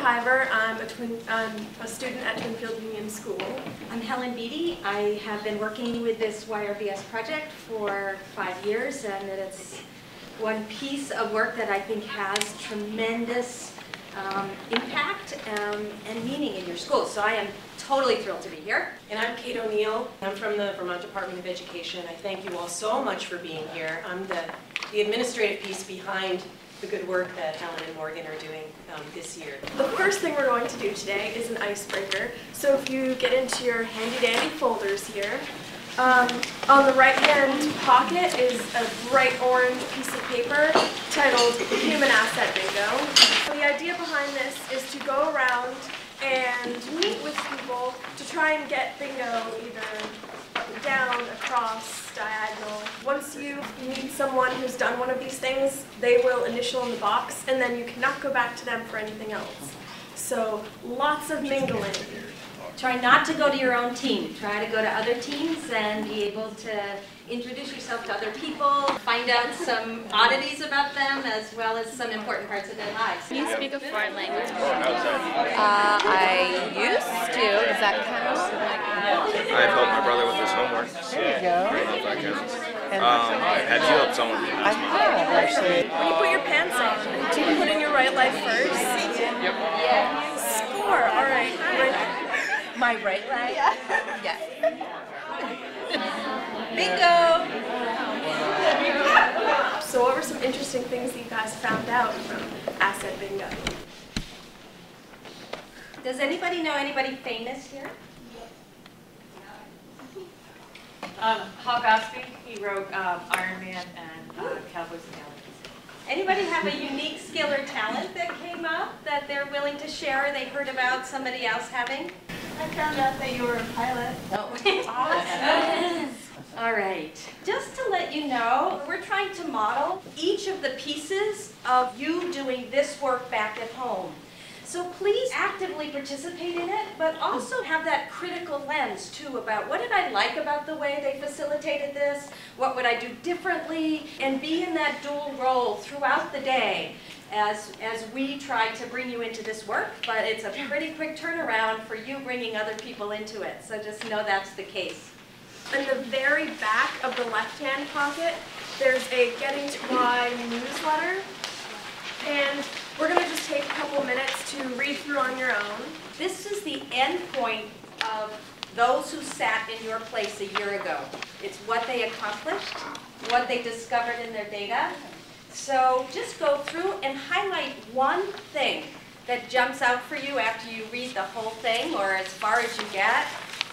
Piver. I'm a student at Twinfield Union School. I'm Helen Beatty. I have been working with this YRBS project for 5 years, and it's one piece of work that I think has tremendous impact and meaning in your school. So I am totally thrilled to be here. And I'm Kate O'Neill. I'm from the Vermont Department of Education. I thank you all so much for being here. I'm the administrative piece behind the good work that Helen and Morgan are doing this year. The first thing we're going to do today is an icebreaker. So if you get into your handy-dandy folders here, on the right-hand pocket is a bright orange piece of paper titled Human Asset Bingo. The idea behind this is to go around and meet with people to try and get bingo either up and down, across, diagonal. Once you meet someone who's done one of these things, they will initial in the box, and then you cannot go back to them for anything else. So lots of mingling. Try not to go to your own team. Try to go to other teams and be able to introduce yourself to other people, find out some oddities about them, as well as some important parts of their lives. Do you speak a foreign language? I used to. Does that count? I've helped my brother with his homework. There you go. I don't know if that counts. Had you helped someone? I have, actually. When you put your pants on, do you put in your right leg first? Yep. Score. All right. My right leg? Yeah. Bingo! So what were some interesting things that you guys found out from Asset Bingo? Does anybody know anybody famous here? Hawk Osby, he wrote Iron Man and Cowboys and Galaxies. Anybody have a unique skill or talent that came up that they're willing to share or they heard about somebody else having? I found out that you were a pilot. Oh. All right. Just to let you know, we're trying to model each of the pieces of you doing this work back at home. So please actively participate in it, but also have that critical lens too about what did I like about the way they facilitated this, what would I do differently, and be in that dual role throughout the day as we try to bring you into this work, but it's a pretty quick turnaround for you bringing other people into it. So just know that's the case. In the very back of the left-hand pocket, there's a Getting to Y newsletter, and we're going to just take a couple minutes to read through on your own. This is the end point of those who sat in your place a year ago. It's what they accomplished, what they discovered in their data. So just go through and highlight one thing that jumps out for you after you read the whole thing, or as far as you get,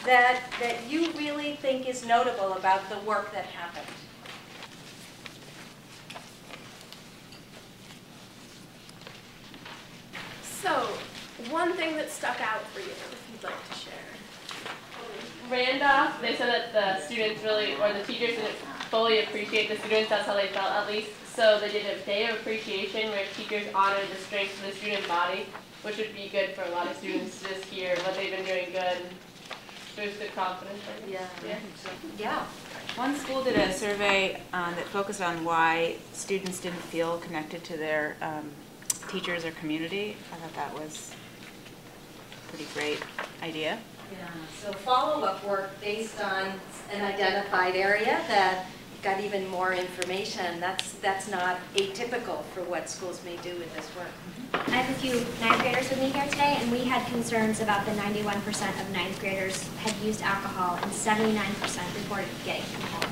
that you really think is notable about the work that happened. So, one thing that stuck out for you, if you'd like to share. Randolph, they said that the students really, or the teachers didn't fully appreciate the students, that's how they felt at least. So they did a day of appreciation where teachers honored the strengths of the student body, which would be good for a lot of students to just hear what they've been doing good and boost their confidence. Yeah. One school did a survey that focused on why students didn't feel connected to their teachers or community. I thought that was a pretty great idea. Yeah. So follow-up work based on an identified area that got even more information. That's not atypical for what schools may do with this work. I have a few 9th graders with me here today, and we had concerns about the 91% of 9th graders had used alcohol, and 79% reported getting from home.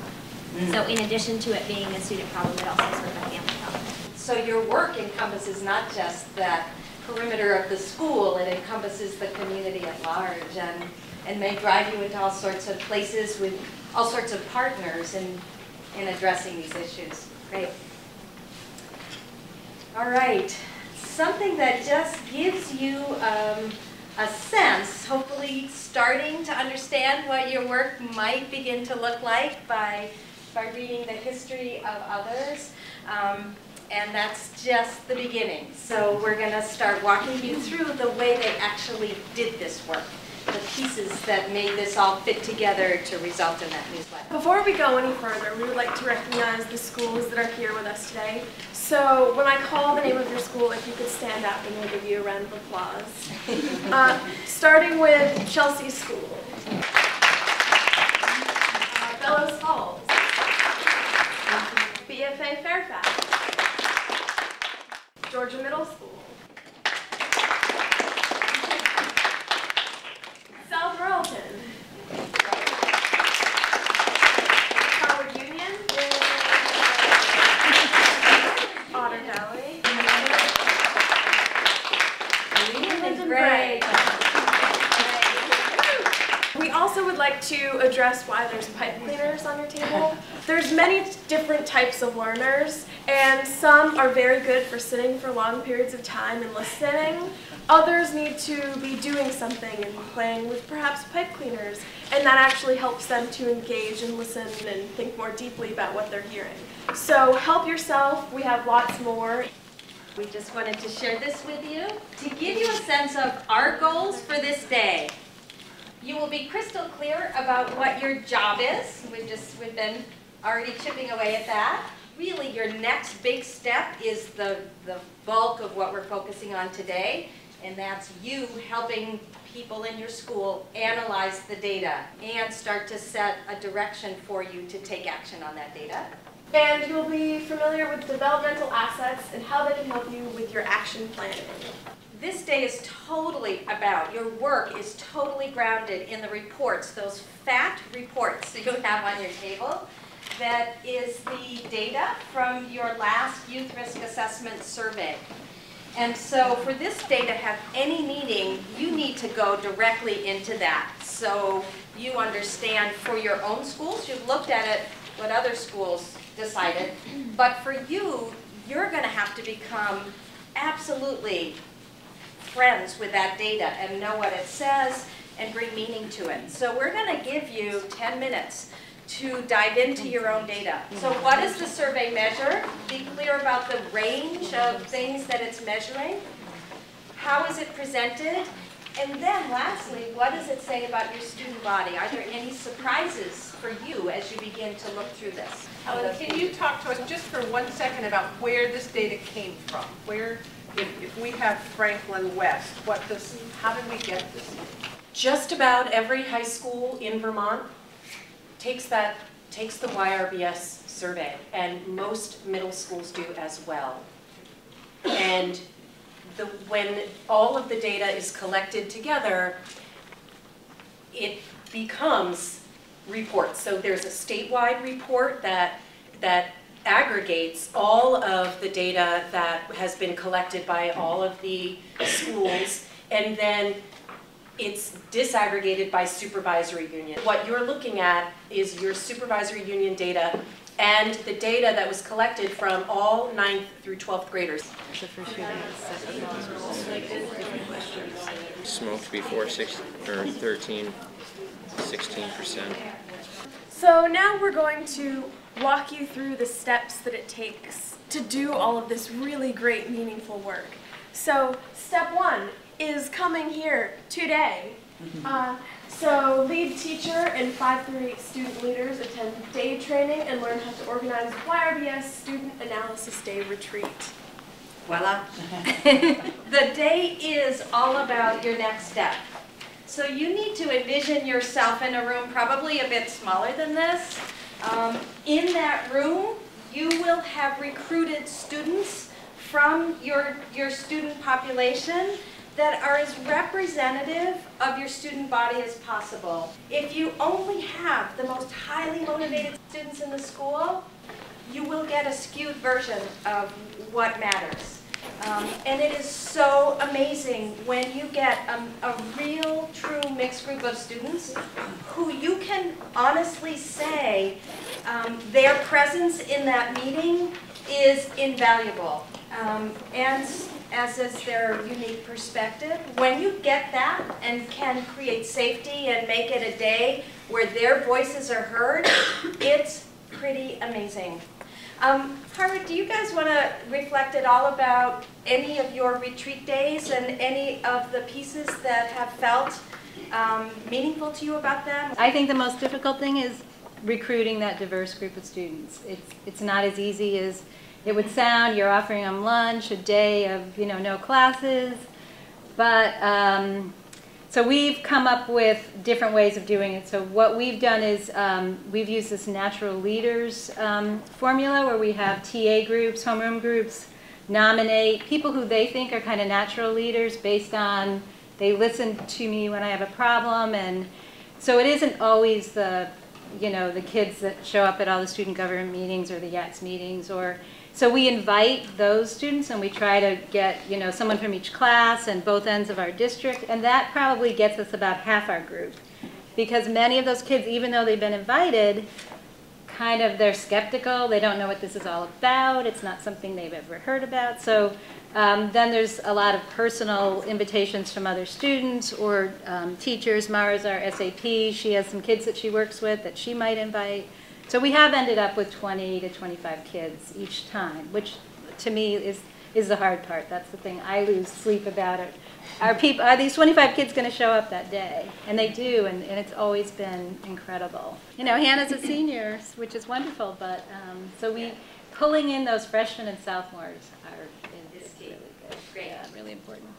So in addition to it being a student problem, it also sort of a family problem. So your work encompasses not just that perimeter of the school, it encompasses the community at large, and may drive you into all sorts of places with all sorts of partners in addressing these issues. Great. All right. Something that just gives you a sense, hopefully starting to understand what your work might begin to look like by reading the history of others. And that's just the beginning. So we're going to start walking you through the way they actually did this work. the pieces that made this all fit together to result in that newsletter. Before we go any further, we would like to recognize the schools that are here with us today. So when I call the name of your school, if you could stand up and we'll give you a round of applause. Starting with Chelsea School, Bellows Falls, BFA Fairfax, Georgia Middle School, South Royalton, Howard Union, Otter Valley, Great. We also would like to address why there's pipe cleaners on your table. There's many different types of learners, and some are very good for sitting for long periods of time and listening. Others need to be doing something and playing with perhaps pipe cleaners, and that actually helps them to engage and listen and think more deeply about what they're hearing. So help yourself. We have lots more. We just wanted to share this with you to give you a sense of our goals for this day. You will be crystal clear about what your job is. We've been already chipping away at that. Really, your next big step is the bulk of what we're focusing on today, and that's you helping people in your school analyze the data and start to set a direction for you to take action on that data. And you'll be familiar with developmental assets and how they can help you with your action planning. This day is totally about, your work is totally grounded in the reports, those fat reports that you have on your table. That is the data from your last youth risk assessment survey. And so for this day to have any meaning, you need to go directly into that. So you understand for your own schools, you've looked at it, what other schools decided, but for you, you're going to have to become absolutely friends with that data and know what it says and bring meaning to it. So we're going to give you 10 minutes to dive into your own data. So what does the survey measure? Be clear about the range of things that it's measuring. How is it presented? And then lastly, what does it say about your student body? Are there any surprises for you as you begin to look through this? Helen, can you talk to us just for 1 second about where this data came from? Where, if we have Franklin West, how did we get this? Just about every high school in Vermont takes the YRBS survey, and most middle schools do as well. And when all of the data is collected together, it becomes reports. So there's a statewide report that aggregates all of the data that has been collected by all of the schools, and then it's disaggregated by supervisory union. What you're looking at is your supervisory union data and the data that was collected from all 9th through 12th graders. Smoked before 16%. So now we're going to walk you through the steps that it takes to do all of this really great, meaningful work. So step 1 is coming here today. So lead teacher and 5 through 8 student leaders attend day training and learn how to organize YRBS Student Analysis Day Retreat. Voila. The day is all about your next step. So you need to envision yourself in a room probably a bit smaller than this. In that room, you will have recruited students from your student population that are as representative of your student body as possible. If you only have the most highly motivated students in the school, you will get a skewed version of what matters. And it is so amazing when you get a real, true mixed group of students who you can honestly say their presence in that meeting is invaluable. And as is their unique perspective. When you get that and can create safety and make it a day where their voices are heard, it's pretty amazing. Harvard, do you guys want to reflect at all about any of your retreat days and any of the pieces that have felt meaningful to you about them? I think the most difficult thing is recruiting that diverse group of students. It's not as easy as it would sound. You're offering them lunch, a day of no classes, but so we've come up with different ways of doing it. So what we've done is we've used this natural leaders formula where we have TA groups, homeroom groups, nominate people who they think are kind of natural leaders based on they listen to me when I have a problem, and so it isn't always the kids that show up at all the student government meetings or the YATST meetings, or so we invite those students and we try to get someone from each class and both ends of our district, and that probably gets us about half our group, because many of those kids, even though they've been invited, they're skeptical, they don't know what this is all about, it's not something they've ever heard about. So then there's a lot of personal invitations from other students or teachers. Mara's our SAP, she has some kids that she works with that she might invite. So we have ended up with 20 to 25 kids each time, which to me is the hard part. That's the thing I lose sleep about it. Are these 25 kids going to show up that day? And they do, and it's always been incredible. Hannah's a senior, which is wonderful, but so pulling in those freshmen and sophomores is really good. Great. Yeah, really important.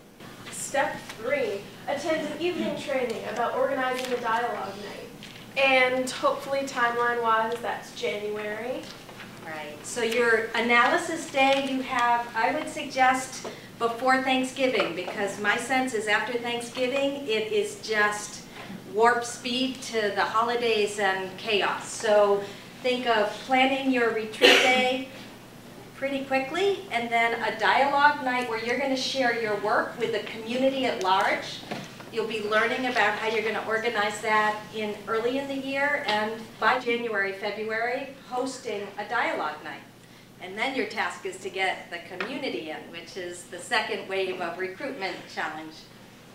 Step 3, attend an evening training about organizing a dialogue night. And hopefully timeline-wise, that's January. Right. So your analysis day you have, I would suggest before Thanksgiving, because my sense is after Thanksgiving, it is just warp speed to the holidays and chaos. So think of planning your retreat day pretty quickly, and then a dialogue night where you're going to share your work with the community at large. You'll be learning about how you're going to organize that early in the year, and by January, February, hosting a dialogue night. And then your task is to get the community in, which is the second wave of recruitment challenge.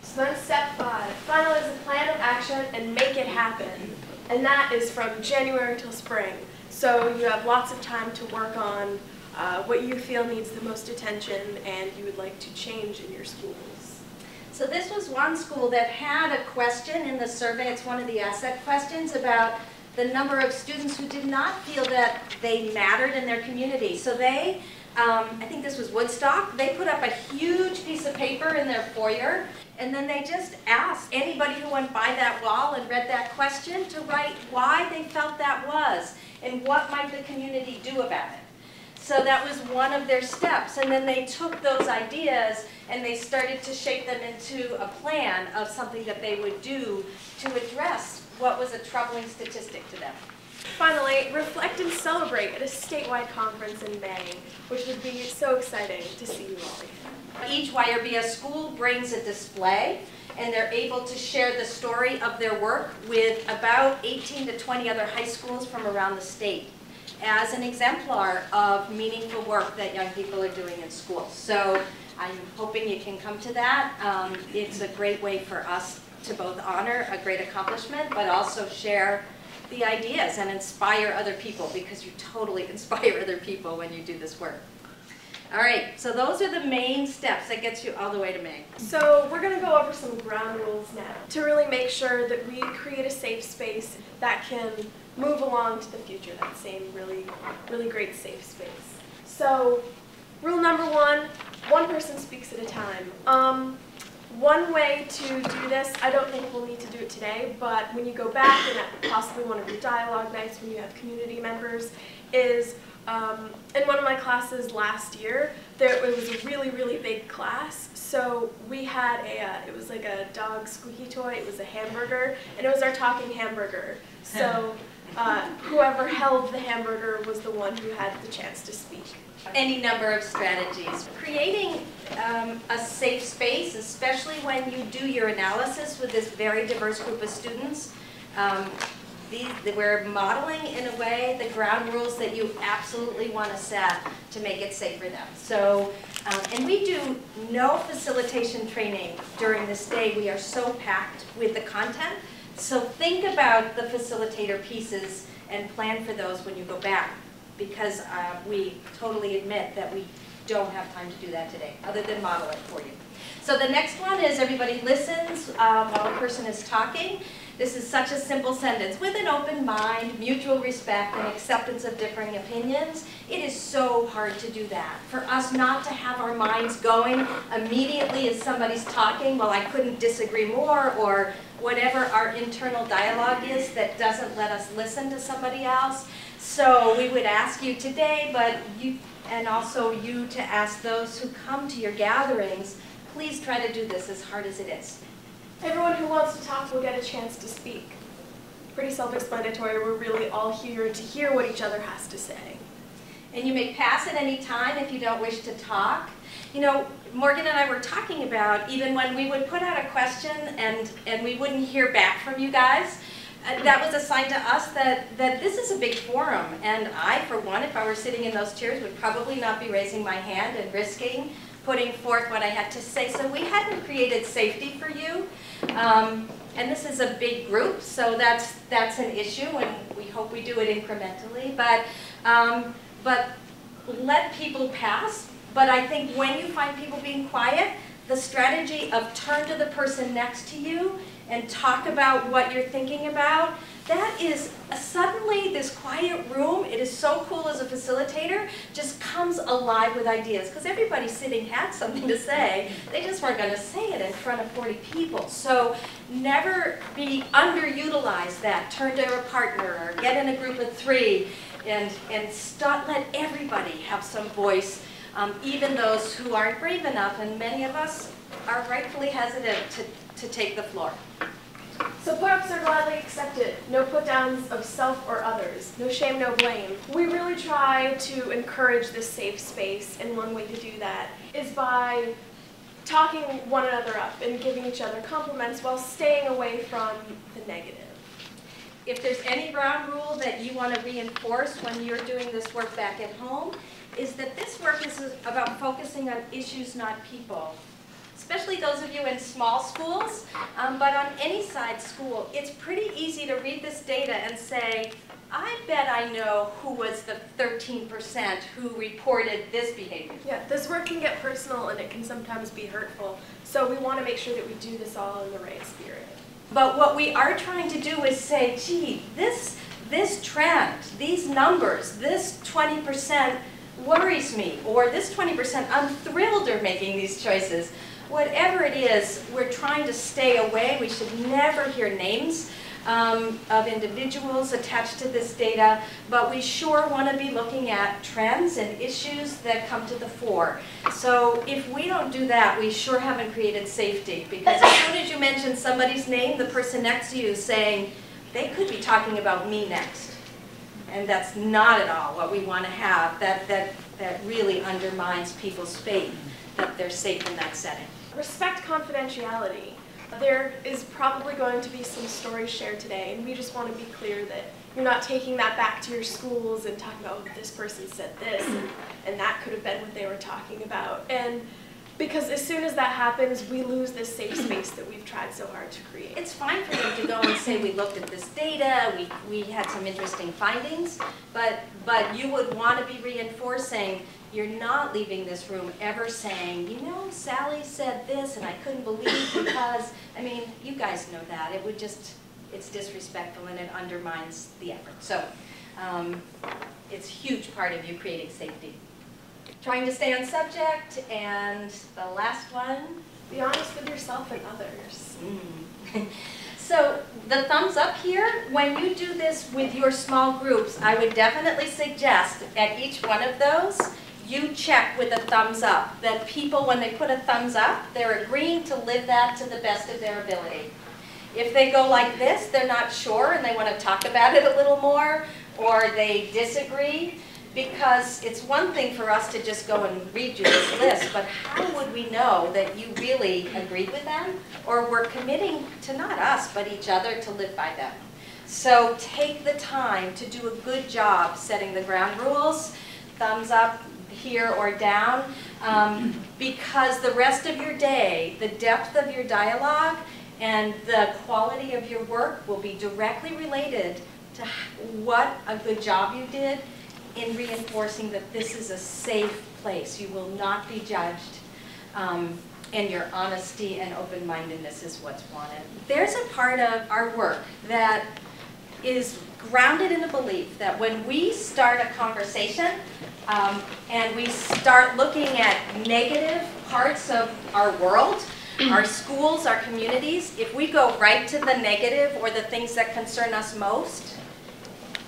So then step 5, finalize a plan of action and make it happen. And that is from January till spring. So you have lots of time to work on what you feel needs the most attention and you would like to change in your schools. So this was one school that had a question in the survey. It's one of the asset questions about the number of students who did not feel that they mattered in their community. So they, I think this was Woodstock, they put up a huge piece of paper in their foyer, and then they just asked anybody who went by that wall and read that question to write why they felt that was and what might the community do about it. So that was one of their steps, and then they took those ideas and they started to shape them into a plan of something that they would do to address what was a troubling statistic to them. Finally, reflect and celebrate at a statewide conference in May, which would be so exciting to see you all again. Each YRBS school brings a display, and they're able to share the story of their work with about 18 to 20 other high schools from around the state as an exemplar of meaningful work that young people are doing in school. So I'm hoping you can come to that. It's a great way for us to both honor a great accomplishment, but also share the ideas and inspire other people, because you totally inspire other people when you do this work. All right, so those are the main steps that gets you all the way to May. So we're going to go over some ground rules now to really make sure that we create a safe space that can move along to the future, that same really great safe space. So rule number 1, one person speaks at a time. One way to do this, I don't think we'll need to do it today, but when you go back and at possibly one of your dialogue nights when you have community members, is in one of my classes last year, it was a really big class. So we had it was like a dog squeaky toy, it was a hamburger, and it was our talking hamburger. So whoever held the hamburger was the one who had the chance to speak. Any number of strategies. Creating a safe space, especially when you do your analysis with this very diverse group of students. We're modeling, in a way, the ground rules that you absolutely want to set to make it safe for them. So, and we do no facilitation training during this day. We are so packed with the content. So think about the facilitator pieces and plan for those when you go back, because we totally admit that we don't have time to do that today, other than model it for you. So the next one is everybody listens while a person is talking. This is such a simple sentence. With an open mind, mutual respect, and acceptance of differing opinions, it is so hard to do that. For us not to have our minds going immediately as somebody's talking, well, I couldn't disagree more, or whatever our internal dialogue is that doesn't let us listen to somebody else. So we would ask you today, but you, and also you, to ask those who come to your gatherings, please try to do this as hard as it is. Everyone who wants to talk will get a chance to speak. Pretty self-explanatory. We're really all here to hear what each other has to say. And you may pass at any time if you don't wish to talk. You know, Morgan and I were talking about even when we would put out a question and we wouldn't hear back from you guys, that was a sign to us that this is a big forum. And I, for one, if I were sitting in those chairs, would probably not be raising my hand and risking putting forth what I had to say. So we hadn't created safety for you. And this is a big group, so that's an issue, and we hope we do it incrementally. But let people pass. But I think when you find people being quiet, the strategy of turn to the person next to you and talk about what you're thinking about, that is suddenly this quiet room, it is so cool as a facilitator, just comes alive with ideas. Because everybody sitting had something to say, they just weren't going to say it in front of 40 people. So never be underutilize that. Turn to a partner or get in a group of 3 and let everybody have some voice, even those who aren't brave enough, and many of us are rightfully hesitant to take the floor. So put-ups are gladly accepted. No put-downs of self or others. No shame, no blame. We really try to encourage this safe space, and one way to do that is by talking one another up and giving each other compliments while staying away from the negative. If there's any ground rule that you want to reinforce when you're doing this work back at home, is that this work is about focusing on issues, not people. Especially those of you in small schools, but on any size school, it's pretty easy to read this data and say, I bet I know who was the 13% who reported this behavior. Yeah, this work can get personal and it can sometimes be hurtful. So we want to make sure that we do this all in the right spirit. But what we are trying to do is say, gee, this trend, these numbers, this 20% worries me, or this 20%, I'm thrilled they're making these choices. Whatever it is, we're trying to stay away. We should never hear names of individuals attached to this data, but we sure want to be looking at trends and issues that come to the fore. So if we don't do that, we sure haven't created safety, because as soon as you mention somebody's name, the person next to you is saying, they could be talking about me next. And that's not at all what we want to have. That really undermines people's faith that they're safe in that setting. Respect confidentiality. There is probably going to be some stories shared today, and we just want to be clear that you're not taking that back to your schools and talking about, oh, this person said this, and that could have been what they were talking about. And because as soon as that happens, we lose this safe space that we've tried so hard to create. It's fine for them to go and say, we looked at this data, we had some interesting findings, but you would want to be reinforcing, you're not leaving this room ever saying, you know, Sally said this and I couldn't believe because, I mean, you guys know that. It would just, it's disrespectful and it undermines the effort. So it's a huge part of you creating safety. Trying to stay on subject, and the last one. Be honest with yourself and others. So the thumbs up here, when you do this with your small groups, I would definitely suggest at each one of those, you check with a thumbs up. That people, when they put a thumbs up, they're agreeing to live that to the best of their ability. If they go like this, they're not sure and they want to talk about it a little more, or they disagree. Because it's one thing for us to just go and read you this list, but how would we know that you really agreed with them? Or we're committing to not us, but each other to live by them. So take the time to do a good job setting the ground rules, thumbs up here or down, because the rest of your day, the depth of your dialogue, and the quality of your work will be directly related to what a good job you did in reinforcing that this is a safe place. You will not be judged, and your honesty and open-mindedness is what's wanted. There's a part of our work that is grounded in a belief that when we start a conversation and we start looking at negative parts of our world, our schools, our communities, if we go right to the negative or the things that concern us most,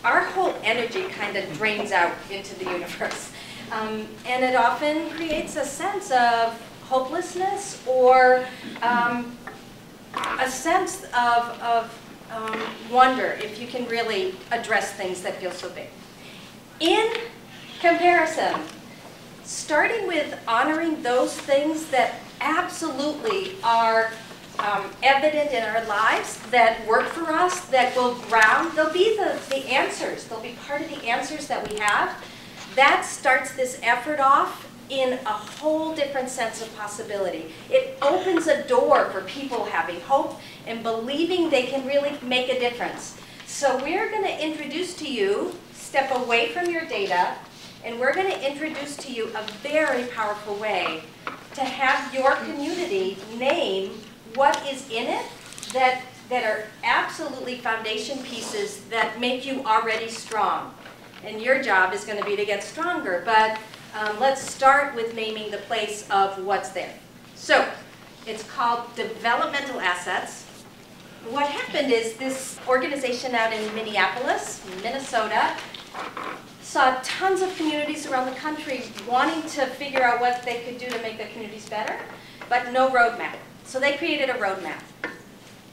our whole energy kind of drains out into the universe. And it often creates a sense of hopelessness or a sense of wonder if you can really address things that feel so big. In comparison, starting with honoring those things that absolutely are evident in our lives, that work for us, that will ground, they'll be the answers, they'll be part of the answers that we have. That starts this effort off in a whole different sense of possibility. It opens a door for people having hope and believing they can really make a difference. So we're going to introduce to you, step away from your data, and we're going to introduce to you a very powerful way to have your community name what is in it that are absolutely foundation pieces that make you already strong. And your job is going to be to get stronger, but let's start with naming the place of what's there. So, it's called Developmental Assets. What happened is this organization out in Minneapolis, Minnesota, saw tons of communities around the country wanting to figure out what they could do to make their communities better, but no roadmap. So they created a roadmap.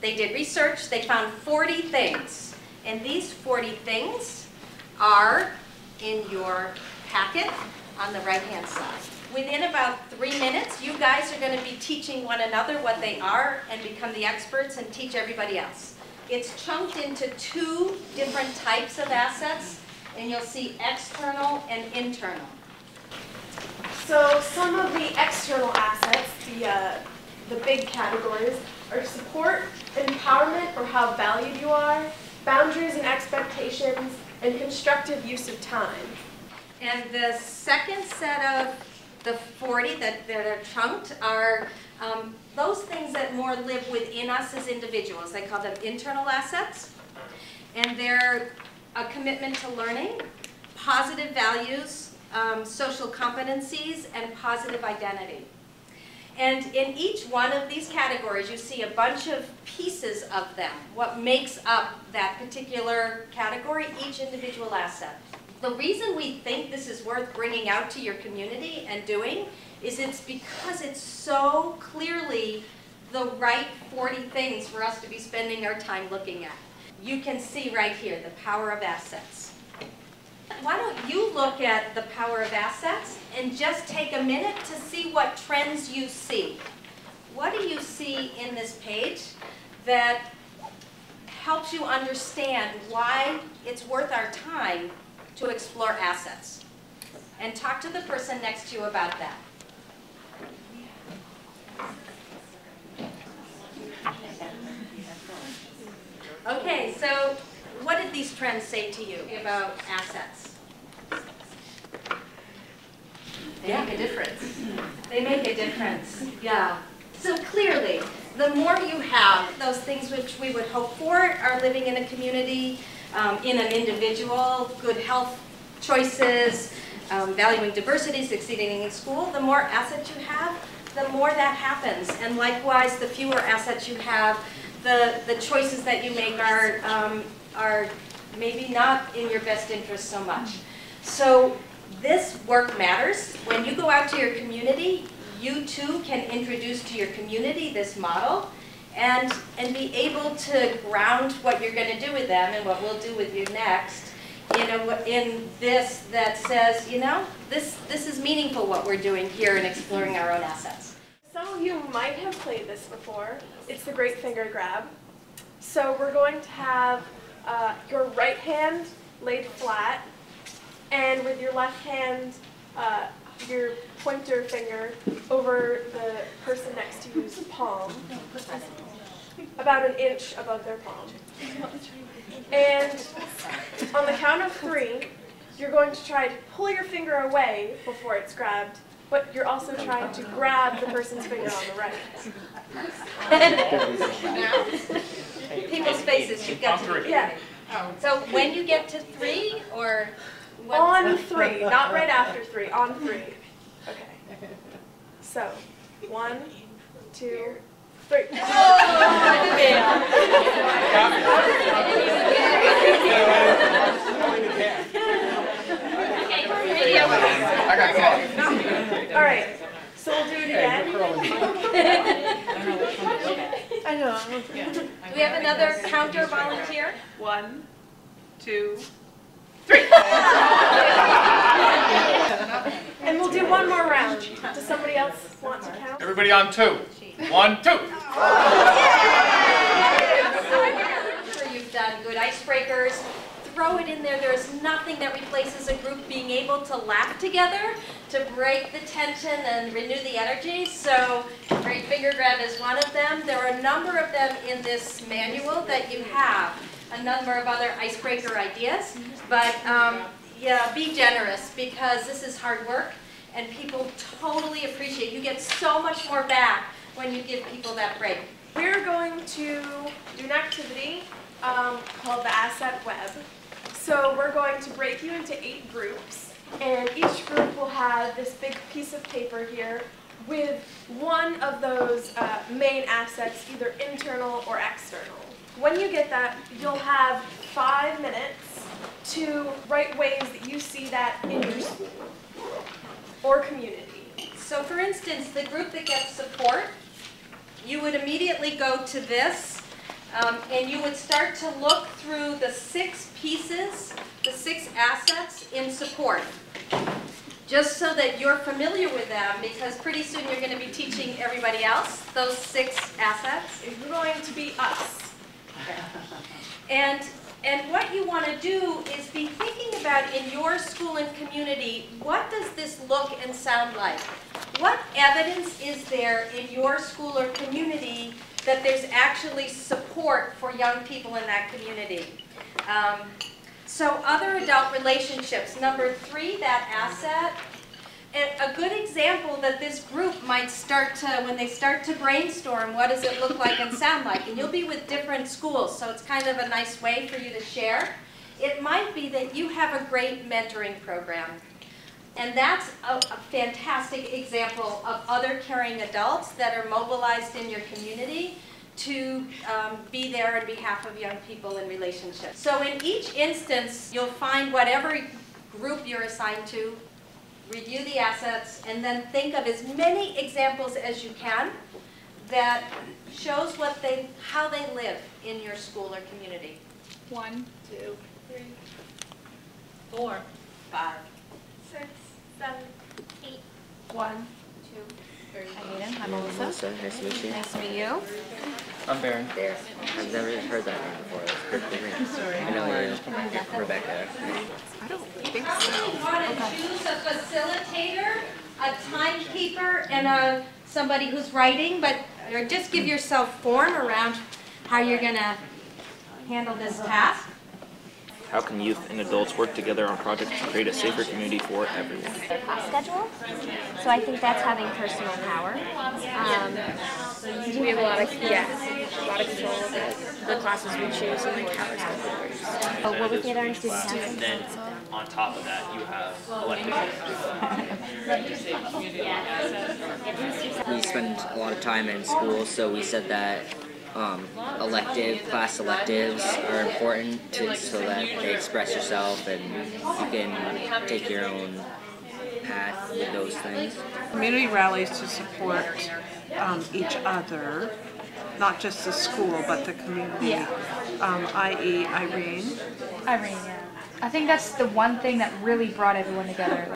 They did research, they found 40 things. And these 40 things are in your packet on the right-hand side. Within about 3 minutes, you guys are going to be teaching one another what they are and become the experts and teach everybody else. It's chunked into 2 different types of assets, and you'll see external and internal. So some of the external assets, the big categories, are support, empowerment or how valued you are, boundaries and expectations, and constructive use of time. And the second set of the 40 that are chunked are those things that more live within us as individuals. They call them internal assets. And they're a commitment to learning, positive values, social competencies, and positive identity. And in each one of these categories, you see a bunch of pieces of them, what makes up that particular category, each individual asset. The reason we think this is worth bringing out to your community and doing is it's because it's so clearly the right 40 things for us to be spending our time looking at. You can see right here the power of assets. Why don't you look at the power of assets and just take a minute to see what trends you see. What do you see in this page that helps you understand why it's worth our time to explore assets? And talk to the person next to you about that. Okay, so what did these trends say to you about assets? They make a difference. They make a difference, yeah. So clearly, the more you have, those things which we would hope for are living in a community, in an individual, good health choices, valuing diversity, succeeding in school, the more assets you have, the more that happens. And likewise, the fewer assets you have, the choices that you make are maybe not in your best interest so much. So this work matters. When you go out to your community, you too can introduce to your community this model and be able to ground what you're going to do with them and what we'll do with you next in this that says, you know, this is meaningful what we're doing here in exploring our own assets. Some of you might have played this before. It's the great finger grab. So we're going to have your right hand laid flat, and with your left hand, your pointer finger over the person next to you's palm, about an inch above their palm. And on the count of 3, you're going to try to pull your finger away before it's grabbed, but you're also trying to grab the person's finger on the right. People's faces, you've got to be. Yeah. So when you get to 3, or what? On 3, not right after 3, on 3. Okay. So, 1, 2, 3. All right. So we'll do it again. I know. Do we have another counter volunteer? 1, 2, 3. And we'll do one more round. Does somebody else want to count? Everybody on 2. 1, 2. Sure, you've done good icebreakers. Throw it in there. There is nothing that replaces a group being able to laugh together, to break the tension and renew the energy. So great finger grab is one of them. There are a number of them in this manual that you have. A number of other icebreaker ideas. But yeah, be generous, because this is hard work and people totally appreciate it. You get so much more back when you give people that break. We're going to do an activity called the Asset Web. So we're going to break you into 8 groups, and each group will have this big piece of paper here with one of those main assets, either internal or external. When you get that, you'll have 5 minutes to write ways that you see that in your school or community. So for instance, the group that gets support, you would immediately go to this, and you would start to look through the 6 pieces, the 6 assets in support, just so that you're familiar with them, because pretty soon you're going to be teaching everybody else those 6 assets. It's going to be us. And what you want to do is be thinking about, in your school and community, what does this look and sound like? What evidence is there in your school or community that there's actually support for young people in that community? So other adult relationships, number 3, that asset. And a good example that this group might start to, when they start to brainstorm, what does it look like and sound like? And you'll be with different schools, so it's kind of a nice way for you to share. It might be that you have a great mentoring program. And that's a fantastic example of other caring adults that are mobilized in your community to be there on behalf of young people in relationships. So in each instance, you'll find whatever group you're assigned to, review the assets, and then think of as many examples as you can that shows how they live in your school or community. 1, 2, 3, 4, 5, 6, 7, 8, 1, 2, 3. Hi, Hayden. I'm Melissa. Nice to meet you. Nice to meet you. I'm Baron. I've never heard that name before. That's good. Sorry. I know you. Rebecca. I don't think so. You want to choose a facilitator, a timekeeper, and somebody who's writing, or just give yourself form around how you're going to handle this task. How can youth and adults work together on projects to create a safer community for everyone? Their class schedule. So I think that's having personal power. We have a lot of control of the classes we choose and like how our schedule works. Oh, what was the other student And council? then on top of that, you have elected. We spend a lot of time in school, so we said that class electives are important so that they express yourself and you can take your own path with those things. Community rallies to support each other, not just the school, but the community, i.e. Irene. Irene, yeah. I think that's the one thing that really brought everyone together.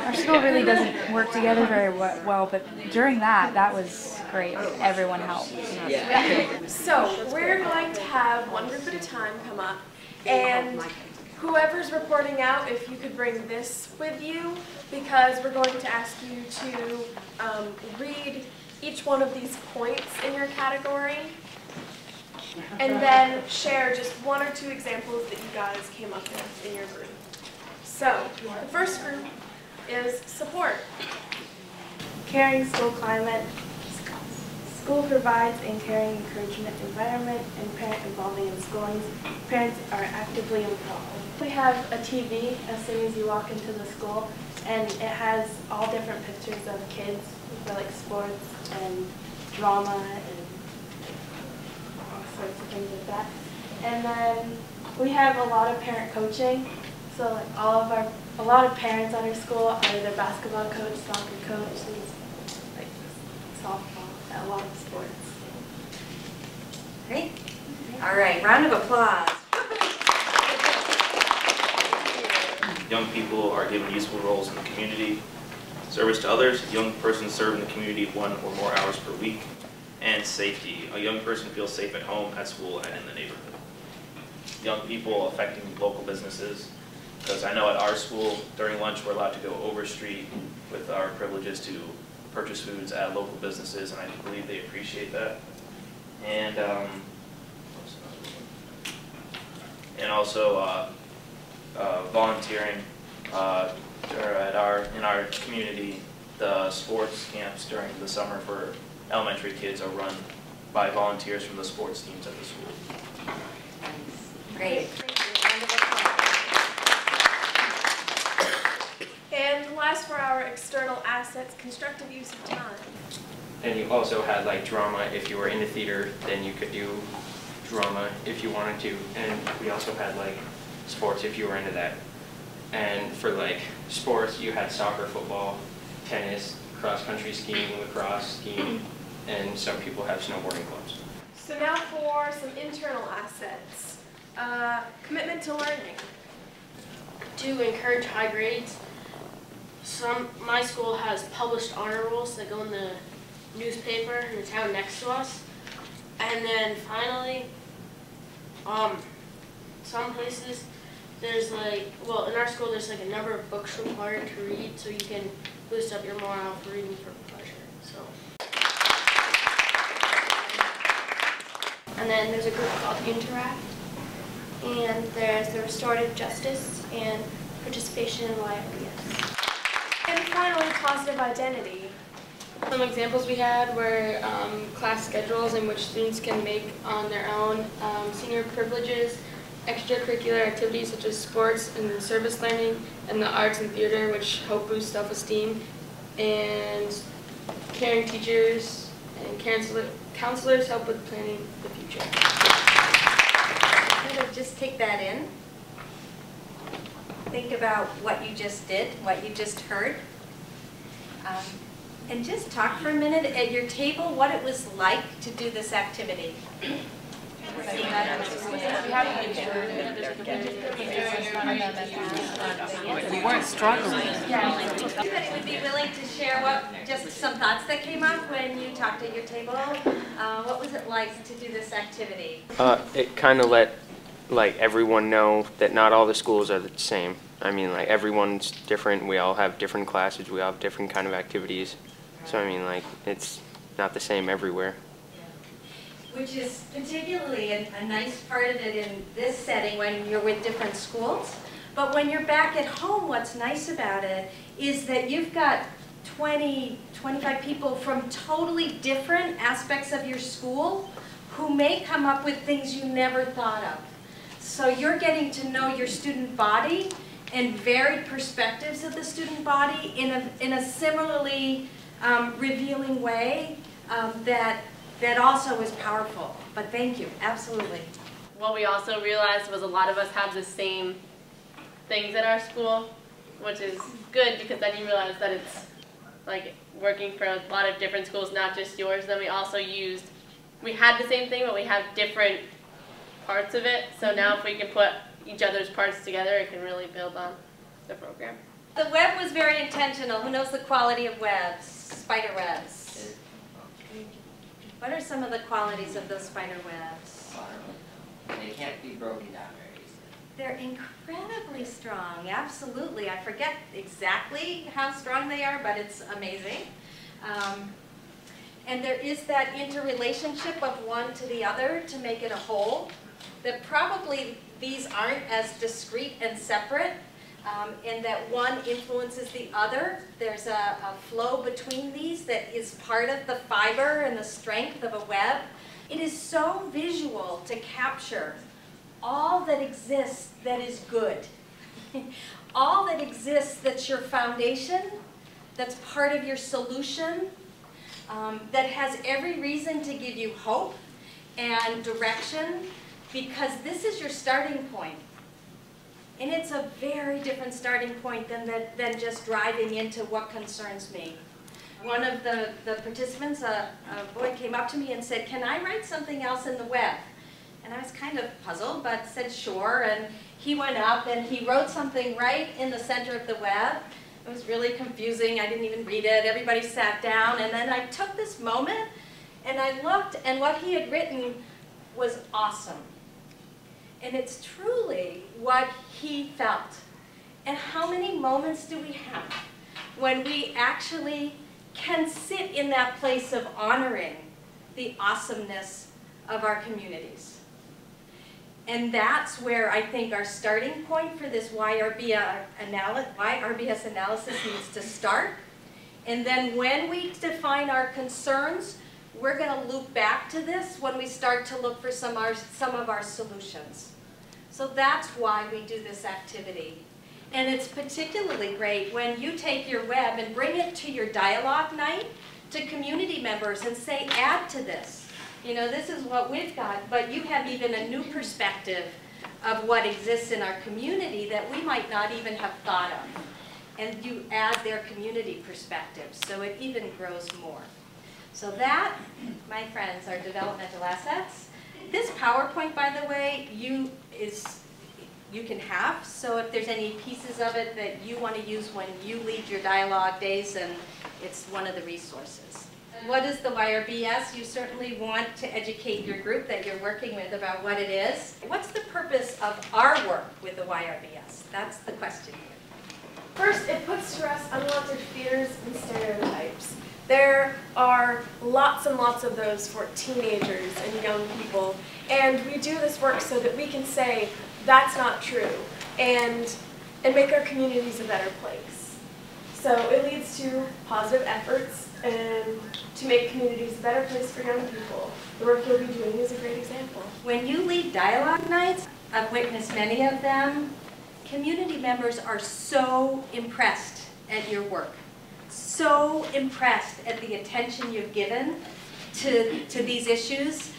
Our school really doesn't work together very well, but during that was great. Everyone helped. So we're going to have one group at a time come up, and whoever's reporting out, if you could bring this with you, because we're going to ask you to read each one of these points in your category, and then share just 1 or 2 examples that you guys came up with in your group. So, the first group is support. Caring school climate. School provides a caring encouragement environment and parent involving in schooling. Parents are actively involved. We have a TV as soon as you walk into the school, and it has all different pictures of kids for like sports and drama and all sorts of things like that. And then we have a lot of parent coaching. So like a lot of parents at our school are either basketball coach, soccer coach, and like softball, a lot of sports. Great. All right, round of applause. Young people are given useful roles in the community. Service to others, a young person serve in the community 1 or more hours per week. And safety, a young person feels safe at home, at school, and in the neighborhood. Young people affecting local businesses, because I know at our school, during lunch, we're allowed to go over street with our privileges to purchase foods at local businesses, and I believe they appreciate that. And also volunteering in our community. The sports camps during the summer for elementary kids are run by volunteers from the sports teams at the school. Great. And last for our external assets, constructive use of time. And you also had like drama. If you were into theater, then you could do drama if you wanted to. And we also had like sports if you were into that. And for like sports, you had soccer, football, tennis, cross-country skiing, lacrosse, skiing, and some people have snowboarding clubs. So now for some internal assets. Commitment to learning. To encourage high grades, my school has published honor rolls that go in the newspaper in the town next to us. And then finally, some places there's like, well, in our school there's like a number of books required to read, so you can boost up your morale for reading for pleasure. So. And then there's a group called Interact, and there's the restorative justice and participation in YRBS. And finally, positive identity. Some examples we had were class schedules in which students can make on their own, senior privileges, extracurricular activities such as sports and service learning, and the arts and theater, which help boost self-esteem, and caring teachers and counselors help with planning the future. Just take that in. Think about what you just did, what you just heard. And just talk for a minute at your table what it was like to do this activity. We weren't struggling. Anybody would be willing to share just some thoughts that came up when you talked at your table? What was it like to do this activity? It kind of let everyone know that not all the schools are the same. I mean, like, everyone's different. We all have different classes. We all have different kind of activities. So I mean, like, it's not the same everywhere. Which is particularly a nice part of it in this setting when you're with different schools. But when you're back at home, what's nice about it is that you've got 20, 25 people from totally different aspects of your school who may come up with things you never thought of. So you're getting to know your student body and varied perspectives of the student body in a similarly revealing way that also is powerful. But thank you, absolutely. What we also realized was a lot of us have the same things at our school, which is good because then you realize that it's like working for a lot of different schools, not just yours. Then we also we had the same thing, but we have different parts of it. So now if we can put each other's parts together, it can really build on the program. The web was very intentional. Who knows the quality of webs, spider webs? What are some of the qualities of those spider webs? They can't be broken down very easily. They're incredibly strong, absolutely. I forget exactly how strong they are, but it's amazing. And there is that interrelationship of one to the other to make it a whole. That probably these aren't as discrete and separate, and that one influences the other. There's a flow between these that is part of the fiber and the strength of a web. It is so visual to capture all that exists that is good. All that exists that's your foundation, that's part of your solution, that has every reason to give you hope and direction, because this is your starting point. And it's a very different starting point than just driving into what concerns me. One of the participants, a boy, came up to me and said, "Can I write something else in the web?" And I was kind of puzzled, but said sure. And he went up and he wrote something right in the center of the web. It was really confusing. I didn't even read it. Everybody sat down. And then I took this moment and I looked, and what he had written was awesome. And it's truly what he felt. And how many moments do we have when we actually can sit in that place of honoring the awesomeness of our communities? And that's where I think our starting point for this YRBS analysis needs to start. And then when we define our concerns, we're going to loop back to this when we start to look for some of our solutions. So that's why we do this activity. And it's particularly great when you take your web and bring it to your dialogue night to community members and say, add to this. You know, this is what we've got, but you have even a new perspective of what exists in our community that we might not even have thought of. And you add their community perspectives, so it even grows more. So that, my friends, are developmental assets. This PowerPoint, by the way, you can have. So if there's any pieces of it that you want to use when you lead your dialogue days, and it's one of the resources. What is the YRBS? You certainly want to educate your group that you're working with about what it is. What's the purpose of our work with the YRBS? That's the question here. First, it puts to rest unwanted fears and stereotypes. There are lots and lots of those for teenagers and young people, and we do this work so that we can say that's not true and make our communities a better place. So it leads to positive efforts and to make communities a better place for young people. The work you'll be doing is a great example. When you lead dialogue nights, I've witnessed many of them, community members are so impressed at your work. So impressed at the attention you've given to these issues.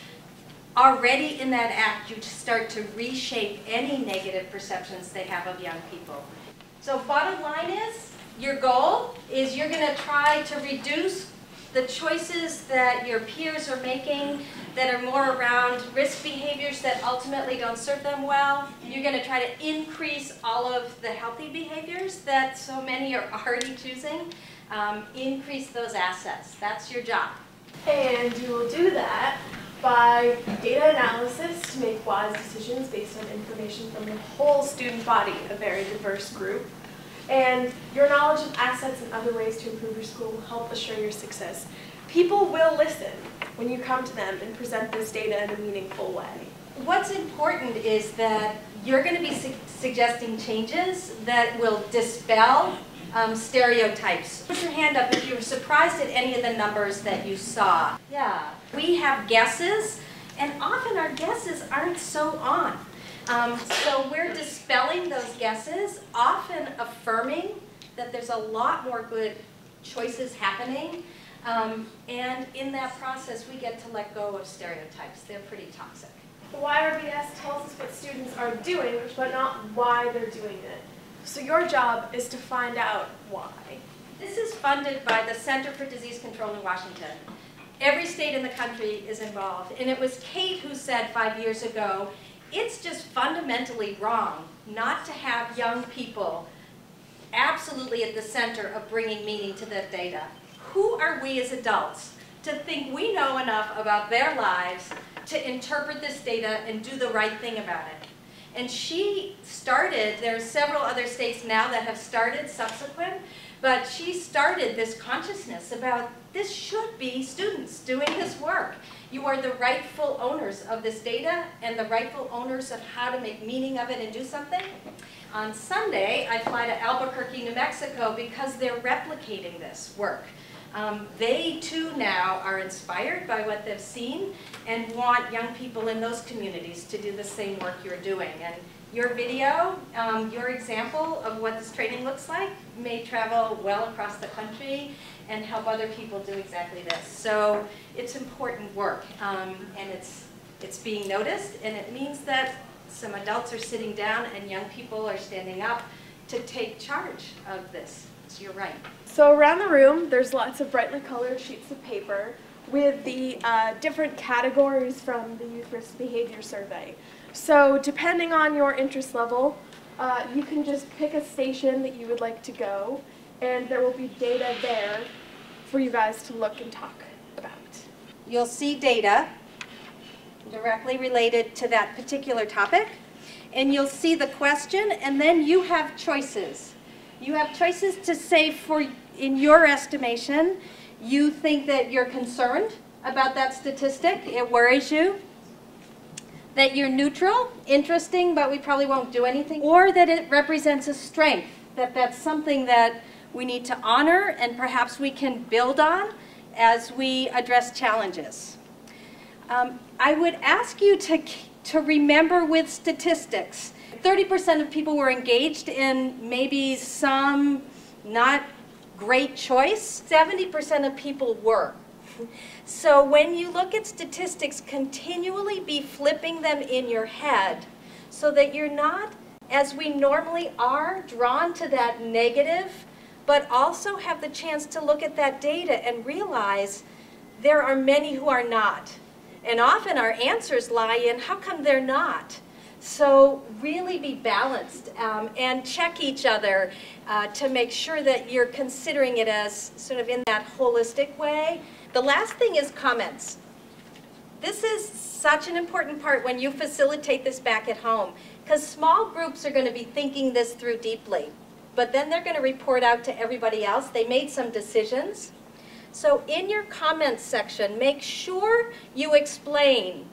Already in that act, you start to reshape any negative perceptions they have of young people. So bottom line is, your goal is you're going to try to reduce the choices that your peers are making that are more around risk behaviors that ultimately don't serve them well. You're going to try to increase all of the healthy behaviors that so many are already choosing. Increase those assets. That's your job. And you will do that by data analysis to make wise decisions based on information from the whole student body, a very diverse group. And your knowledge of assets and other ways to improve your school will help assure your success. People will listen when you come to them and present this data in a meaningful way. What's important is that you're going to be suggesting changes that will dispel stereotypes. Put your hand up if you were surprised at any of the numbers that you saw. Yeah, we have guesses, and often our guesses aren't so on. So we're dispelling those guesses, often affirming that there's a lot more good choices happening. And in that process, we get to let go of stereotypes. They're pretty toxic. The YRBS tells us what students are doing, but not why they're doing it. So your job is to find out why. This is funded by the Center for Disease Control in Washington. Every state in the country is involved. And it was Kate who said 5 years ago, it's just fundamentally wrong not to have young people absolutely at the center of bringing meaning to the data. Who are we as adults to think we know enough about their lives to interpret this data and do the right thing about it? And she started, there are several other states now that have started subsequent, But she started this consciousness about this should be students doing this work. You are the rightful owners of this data and the rightful owners of how to make meaning of it and do something. On Sunday, I fly to Albuquerque, New Mexico because they're replicating this work. They too now are inspired by what they've seen and want young people in those communities to do the same work you're doing. And your video, your example of what this training looks like may travel well across the country and help other people do exactly this. So it's important work, and it's being noticed, and it means that some adults are sitting down and young people are standing up to take charge of this. So you're right. So around the room, there's lots of brightly colored sheets of paper with the different categories from the Youth Risk Behavior Survey. So depending on your interest level, you can just pick a station that you would like to go, and there will be data there for you guys to look and talk about. You'll see data directly related to that particular topic, and you'll see the question, and then you have choices. You have choices to say, for in your estimation, you think that you're concerned about that statistic, it worries you, that you're neutral, interesting, but we probably won't do anything, or that it represents a strength, that that's something that we need to honor and perhaps we can build on as we address challenges. I would ask you to remember with statistics, 30% of people were engaged in maybe some not great choice. 70% of people were. So when you look at statistics, continually be flipping them in your head so that you're not, as we normally are, drawn to that negative, but also have the chance to look at that data and realize there are many who are not. And often our answers lie in, how come they're not? So really be balanced and check each other to make sure that you're considering it as sort of in that holistic way. The last thing is comments. This is such an important part when you facilitate this back at home, because small groups are going to be thinking this through deeply, but then they're going to report out to everybody else. They made some decisions. So in your comments section, make sure you explain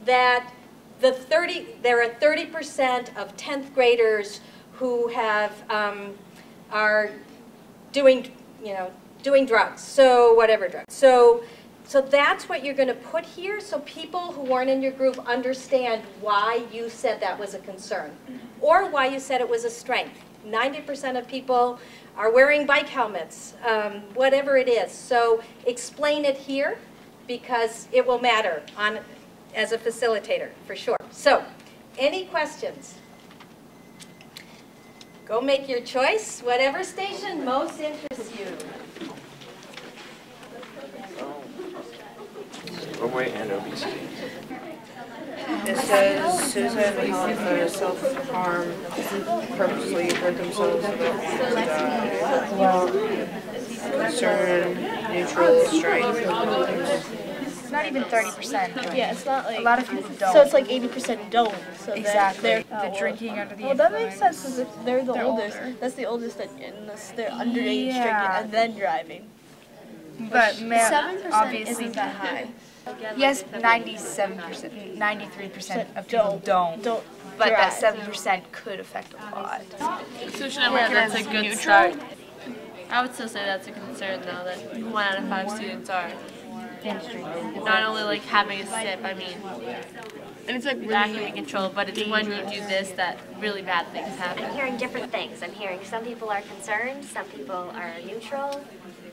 that there are 30% of 10th graders who have are doing drugs. So whatever drugs. So that's what you're going to put here, so people who weren't in your group understand why you said that was a concern, or why you said it was a strength. 90% of people are wearing bike helmets, whatever it is. So explain it here, because it will matter as a facilitator, for sure. So, any questions? Go make your choice, whatever station most interests you. Overweight and obesity. It says suicide, self-harm, purposely hurt themselves, concern, neutral, strength. It's not even 30%. Yeah, it's not like... A lot of people don't. So it's like 80% don't. So exactly. They're drinking under the influence. Well, that makes sense, because if they're the oldest, that's the oldest unless they're underage drinking and then driving. But male, 7% obviously isn't that high. Yes, 97%, 93% of people don't. But that 7% could affect a lot. So should I mark that's a good start? I would still say that's a concern, though, that 1 out of 5 students are not only like having a sip, I mean, and it's like acting in control, but it's when you do this that really bad things happen. I'm hearing different things. I'm hearing some people are concerned, some people are neutral.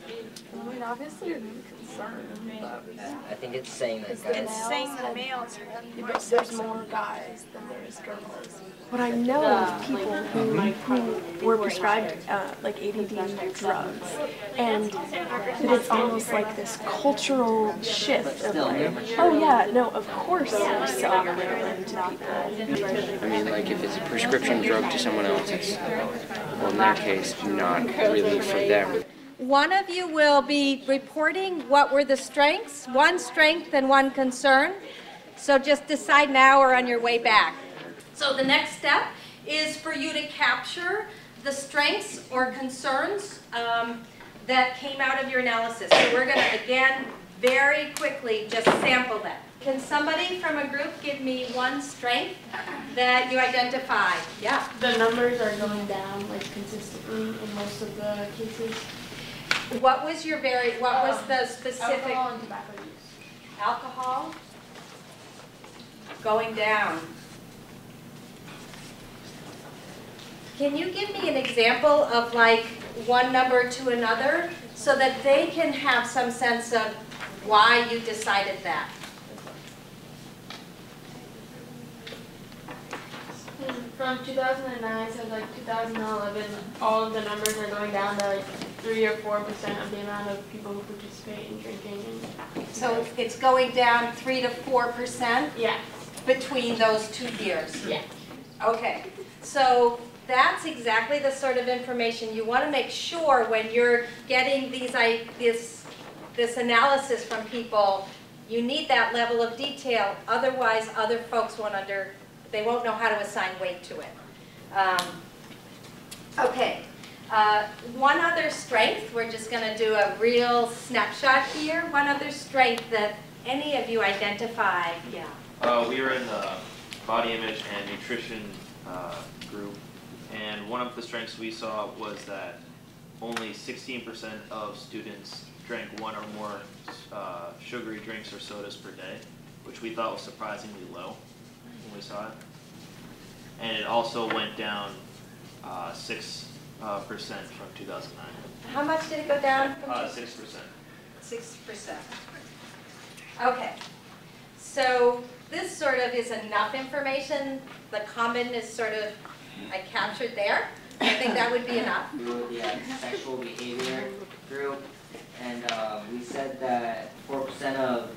I mean, obviously you're concerned, but... I think it's saying that guys... It's saying the males are there's more guys than there is girls. But I know of people who were prescribed like ADD drugs, and that it's almost like this cultural shift of like, oh yeah, no, of course you sell your heroin to people. I mean, like if it's a prescription drug to someone else, it's, well, in that case, not really for them. One of you will be reporting what were the strengths, one strength and one concern. So just decide now or on your way back. So the next step is for you to capture the strengths or concerns that came out of your analysis. So we're going to, again, very quickly just sample them. Can somebody from a group give me one strength that you identified? Yeah. The numbers are going down like consistently in most of the cases. What was your what was the specific? Alcohol and tobacco use. Alcohol going down. Can you give me an example of like one number to another so that they can have some sense of why you decided that? From 2009 to like 2011, all of the numbers are going down to like 3 or 4% of the amount of people who participate in drinking. So it's going down 3 to 4%? Yeah. Between those 2 years? Yeah. Okay. So that's exactly the sort of information you want to make sure when you're getting this analysis from people. You need that level of detail. Otherwise, other folks they won't know how to assign weight to it. Okay. One other strength, we're just going to do a real snapshot here. One other strength that any of you identify. Yeah. We are in the body image and nutrition group, and one of the strengths we saw was that only 16% of students drank 1 or more sugary drinks or sodas per day, which we thought was surprisingly low when we saw it. And it also went down 6% from 2009. How much did it go down? 6%. 6%. Okay. So this sort of is enough information. The common is sort of, I captured there. I think that would be enough. We were the sexual behavior group, and we said that 4% of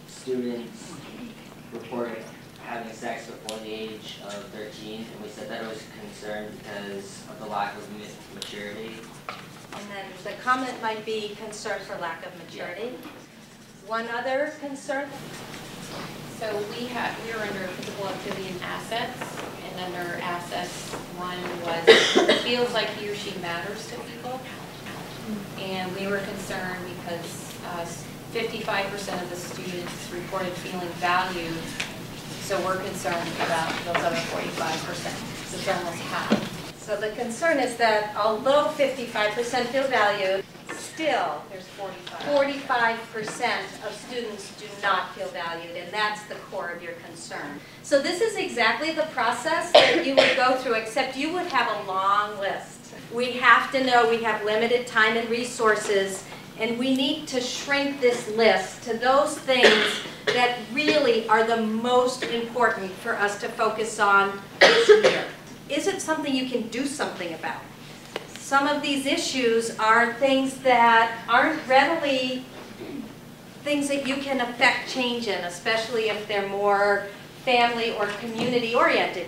students reported having sex before the age of 13, and we said that it was a concern because of the lack of maturity. And then the comment might be concern for lack of maturity. One other concern? So we were under physical activity and assets, and under assets, one was feels like he or she matters to people, and we were concerned because 55% of the students reported feeling valued, so we're concerned about those other 45%. So it's almost half. So the concern is that although 55% feel valued, still there's 45% of students do not feel valued, and that's the core of your concern. So this is exactly the process that you would go through, except you would have a long list. We have to know we have limited time and resources, and we need to shrink this list to those things that really are the most important for us to focus on this year. Is it something you can do something about? Some of these issues are things that aren't readily things that you can affect change in, especially if they're more family or community oriented.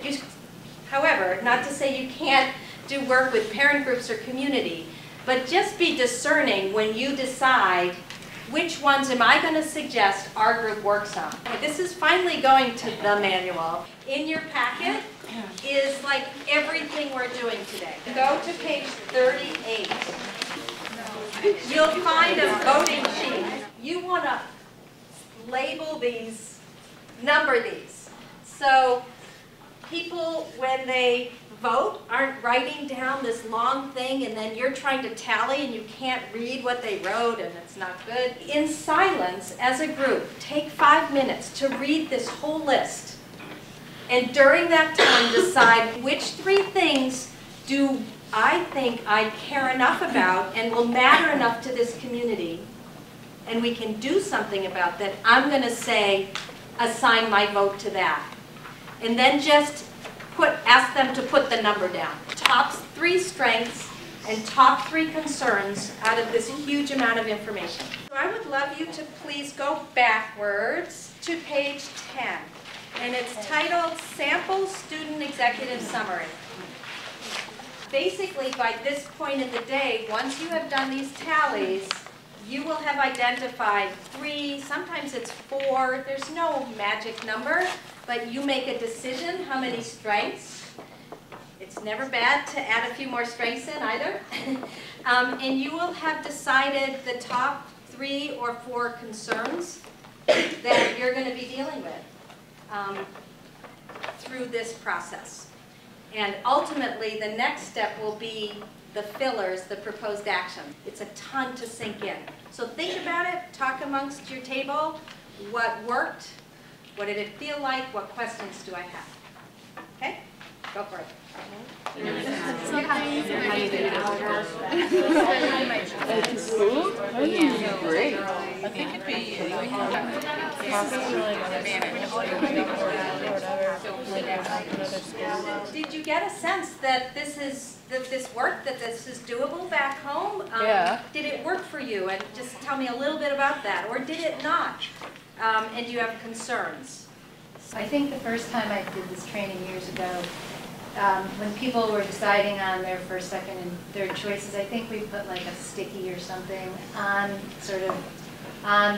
However, not to say you can't do work with parent groups or community, but just be discerning when you decide which ones am I going to suggest our group works on. This is finally going to the manual. In your packet is like everything we're doing today. Go to page 38. You'll find a voting sheet. You want to label these, number these. So people, when they vote, aren't writing down this long thing and then you're trying to tally and you can't read what they wrote and it's not good. In silence, as a group, take 5 minutes to read this whole list. And during that time, decide which 3 things do I think I care enough about and will matter enough to this community, and we can do something about that. I'm going to say, assign my vote to that. And then just ask them to put the number down. Top 3 strengths and top 3 concerns out of this huge amount of information. So I would love you to please go backwards to page 10. And it's titled Sample Student Executive Summary. Basically, by this point in the day, once you have done these tallies, you will have identified 3, sometimes it's 4, there's no magic number, but you make a decision how many strengths. It's never bad to add a few more strengths in either. And you will have decided the top 3 or 4 concerns that you're going to be dealing with through this process. And ultimately, the next step will be the fillers, the proposed action. It's a ton to sink in. So think about it, talk amongst your table, what worked, what did it feel like, what questions do I have? Okay? Go for it. Great. I think it'd be Did you get a sense that this is doable back home? Yeah. Did it work for you? And just tell me a little bit about that. Or did it not? And do you have concerns? I think the first time I did this training years ago, when people were deciding on their first, second, and third choices, I think we put like a sticky or something on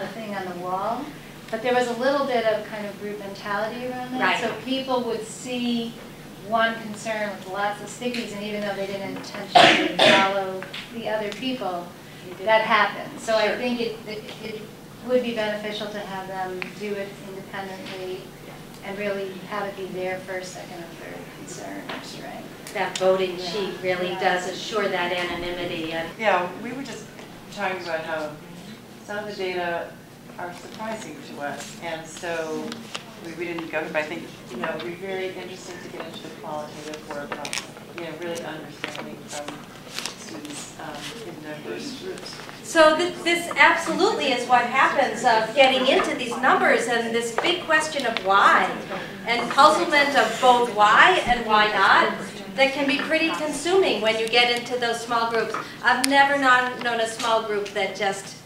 the thing on the wall. But there was a little bit of kind of group mentality around that. Right. So people would see one concern with lots of stickies, and even though they didn't intentionally follow the other people, that happened. So I think it would be beneficial to have them do it independently and really have it be their first, second, or third concern or strength. That voting sheet really does assure that anonymity. And yeah, we were just talking about how some of the data are surprising to us, and so we didn't go, but I think, you know, we're very interested to get into the qualitative work of, you know, really understanding from students in diverse groups. so this absolutely is what happens of getting into these numbers and this big question of why, and puzzlement of both why and why not, that can be pretty consuming when you get into those small groups. I've never known a small group that just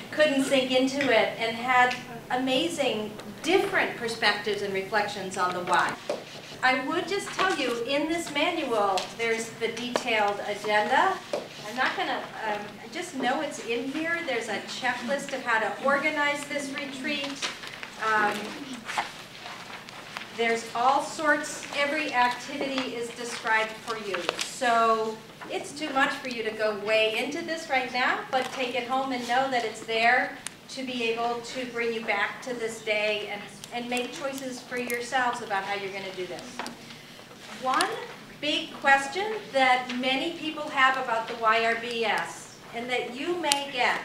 couldn't sink into it and had amazing different perspectives and reflections on the why. I would just tell you, in this manual, there's the detailed agenda. I'm not going to, just know it's in here. There's a checklist of how to organize this retreat. There's all sorts, every activity is described for you. So it's too much for you to go way into this right now, but take it home and know that it's there to be able to bring you back to this day and make choices for yourselves about how you're going to do this. One big question that many people have about the YRBS, and that you may get,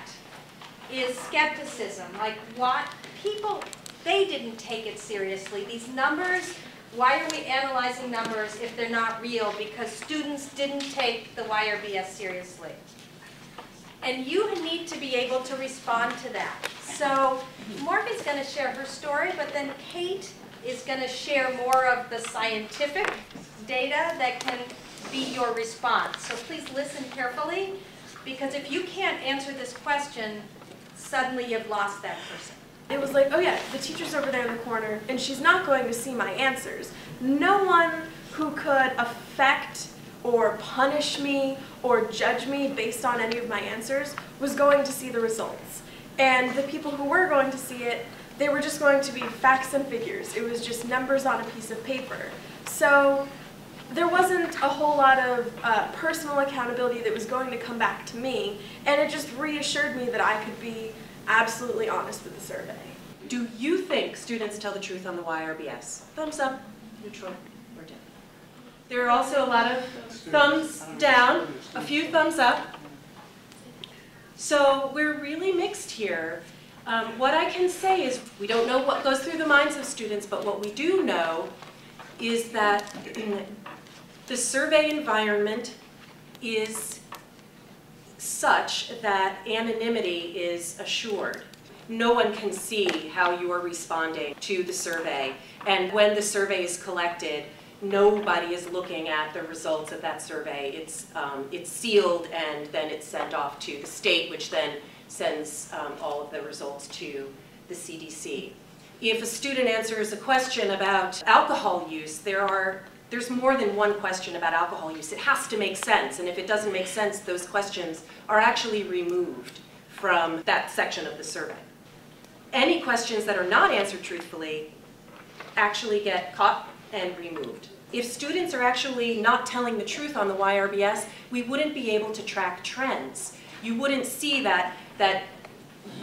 is skepticism. Like, what people, they didn't take it seriously. These numbers, why are we analyzing numbers if they're not real? Because students didn't take the YRBS seriously. And you need to be able to respond to that. So Morgan's going to share her story, but then Kate is going to share more of the scientific data that can be your response. So please listen carefully, because if you can't answer this question, suddenly you've lost that person. It was like, oh yeah, the teacher's over there in the corner, and she's not going to see my answers. No one who could affect or punish me or judge me based on any of my answers was going to see the results. And the people who were going to see it, they were just going to be facts and figures. It was just numbers on a piece of paper. So there wasn't a whole lot of personal accountability that was going to come back to me, and it just reassured me that I could be absolutely honest with the survey. Do you think students tell the truth on the YRBS? Thumbs up, neutral, or down. There are also a lot of thumbs down, a few thumbs up. So we're really mixed here. What I can say is we don't know what goes through the minds of students, but what we do know is that the survey environment is such that anonymity is assured. No one can see how you are responding to the survey. And when the survey is collected, nobody is looking at the results of that survey. It's sealed, and then it's sent off to the state, which then sends all of the results to the CDC. If a student answers a question about alcohol use, there's more than one question about alcohol use. It has to make sense, and if it doesn't make sense, those questions are actually removed from that section of the survey. Any questions that are not answered truthfully actually get caught and removed. If students are actually not telling the truth on the YRBS, we wouldn't be able to track trends. You wouldn't see that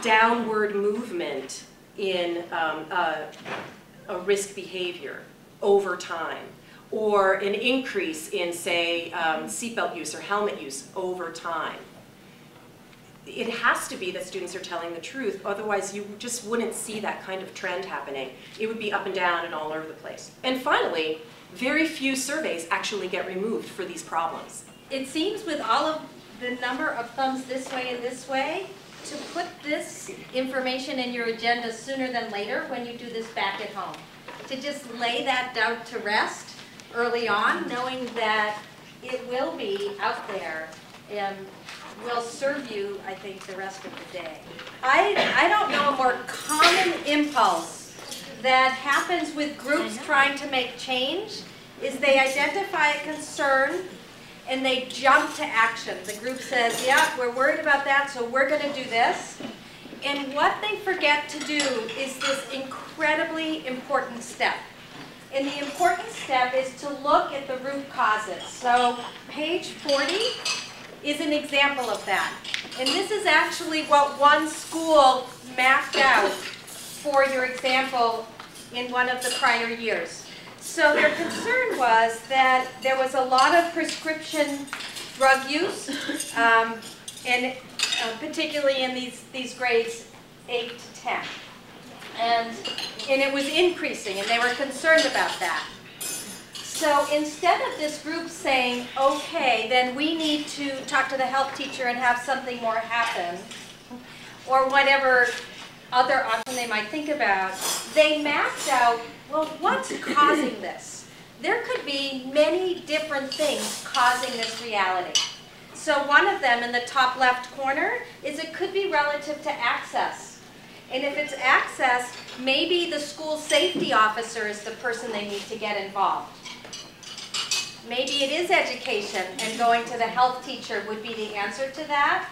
downward movement in a risk behavior over time, or an increase in, say, seatbelt use or helmet use over time. It has to be that students are telling the truth, otherwise you just wouldn't see that kind of trend happening. It would be up and down and all over the place. And finally, very few surveys actually get removed for these problems. It seems with all of the number of thumbs this way and this way, to put this information in your agenda sooner than later when you do this back at home. To just lay that doubt to rest early on, knowing that it will be out there and will serve you, I think, the rest of the day. I don't know a more common impulse that happens with groups trying to make change is they identify a concern and they jump to action. The group says, yeah, we're worried about that, so we're going to do this. And what they forget to do is this incredibly important step. And the important step is to look at the root causes. So page 40 is an example of that. And this is actually what one school mapped out for your example in one of the prior years. So their concern was that there was a lot of prescription drug use, and particularly in these grades 8 to 10. And it was increasing, and they were concerned about that. So instead of this group saying, okay, then we need to talk to the health teacher and have something more happen, or whatever other option they might think about, they mapped out, well, what's causing this? There could be many different things causing this reality. So one of them in the top left corner is it could be relative to access. And if it's access, maybe the school safety officer is the person they need to get involved. Maybe it is education, and going to the health teacher would be the answer to that.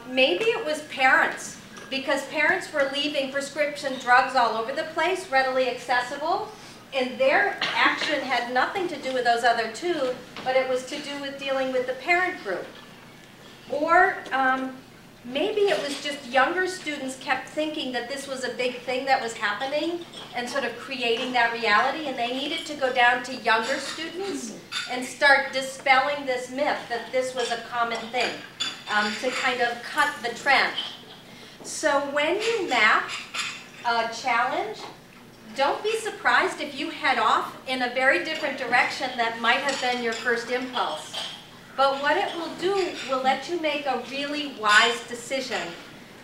Maybe it was parents, because parents were leaving prescription drugs all over the place, readily accessible, and their action had nothing to do with those other two, but it was to do with dealing with the parent group. Or maybe it was just younger students kept thinking that this was a big thing that was happening and sort of creating that reality, and they needed to go down to younger students and start dispelling this myth that this was a common thing, to kind of cut the trend. So when you map a challenge, don't be surprised if you head off in a very different direction that might have been your first impulse. But what it will do will let you make a really wise decision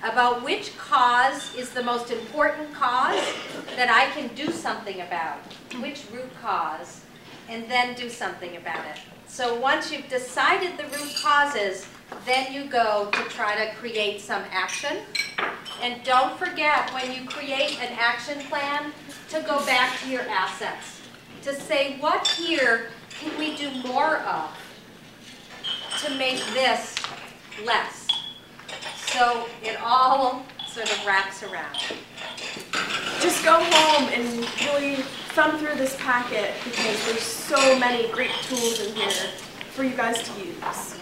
about which cause is the most important cause that I can do something about, which root cause, and then do something about it. So once you've decided the root causes, then you go to try to create some action. And don't forget, when you create an action plan, to go back to your assets. To say, what here can we do more of to make this less? So it all sort of wraps around. Just go home and really thumb through this packet, because there's so many great tools in here for you guys to use.